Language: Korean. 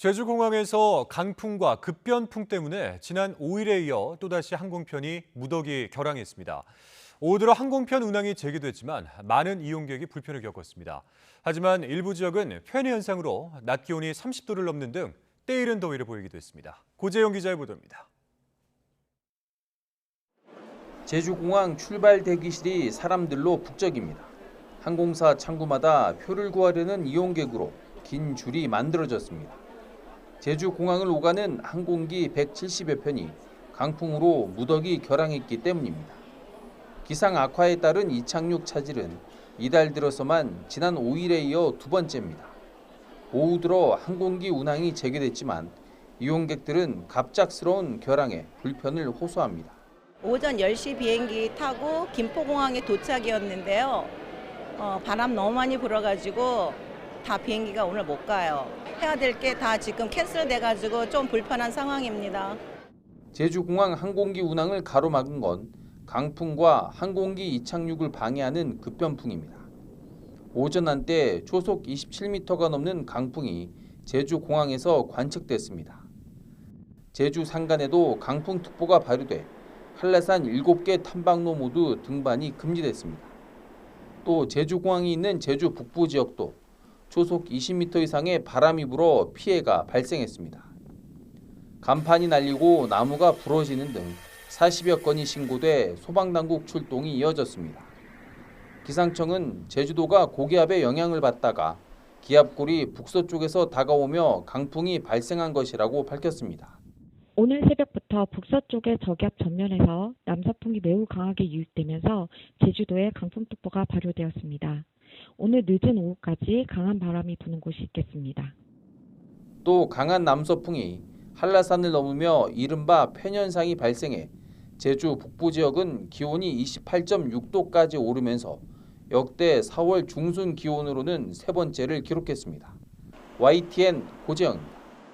제주공항에서 강풍과 급변풍 때문에 지난 5일에 이어 또다시 항공편이 무더기 결항했습니다. 오후 들어 항공편 운항이 재개됐지만 많은 이용객이 불편을 겪었습니다. 하지만 일부 지역은 팬의 현상으로 낮 기온이 30도를 넘는 등 때이른 더위를 보이기도 했습니다. 고재영 기자의 보도입니다. 제주공항 출발 대기실이 사람들로 북적입니다. 항공사 창구마다 표를 구하려는 이용객으로 긴 줄이 만들어졌습니다. 제주공항을 오가는 항공기 170여 편이 강풍으로 무더기 결항했기 때문입니다. 기상 악화에 따른 이착륙 차질은 이달 들어서만 지난 5일에 이어 두 번째입니다. 오후 들어 항공기 운항이 재개됐지만 이용객들은 갑작스러운 결항에 불편을 호소합니다. 오전 10시 비행기 타고 김포공항에 도착이었는데요. 바람 너무 많이 불어가지고 다 비행기가 오늘 못 가요. 해야 될 게 다 지금 캔슬돼가지고 좀 불편한 상황입니다. 제주공항 항공기 운항을 가로막은 건 강풍과 항공기 이착륙을 방해하는 급변풍입니다. 오전 한때 초속 27m가 넘는 강풍이 제주공항에서 관측됐습니다. 제주 산간에도 강풍특보가 발효돼 한라산 7개 탐방로 모두 등반이 금지됐습니다. 또 제주공항이 있는 제주 북부 지역도 초속 20m 이상의 바람이 불어 피해가 발생했습니다. 간판이 날리고 나무가 부러지는 등 40여 건이 신고돼 소방당국 출동이 이어졌습니다. 기상청은 제주도가 고기압의 영향을 받다가 기압골이 북서쪽에서 다가오며 강풍이 발생한 것이라고 밝혔습니다. 오늘 새벽부터 북서쪽의 저기압 전면에서 남서풍이 매우 강하게 유입되면서 제주도에 강풍특보가 발효되었습니다. 오늘 늦은 오후까지 강한 바람이 부는 곳이 있겠습니다. 또 강한 남서풍이 한라산을 넘으며 이른바 팬현상이 발생해 제주 북부 지역은 기온이 28.6도까지 오르면서 역대 4월 중순 기온으로는 세 번째를 기록했습니다. YTN 고재영입니다.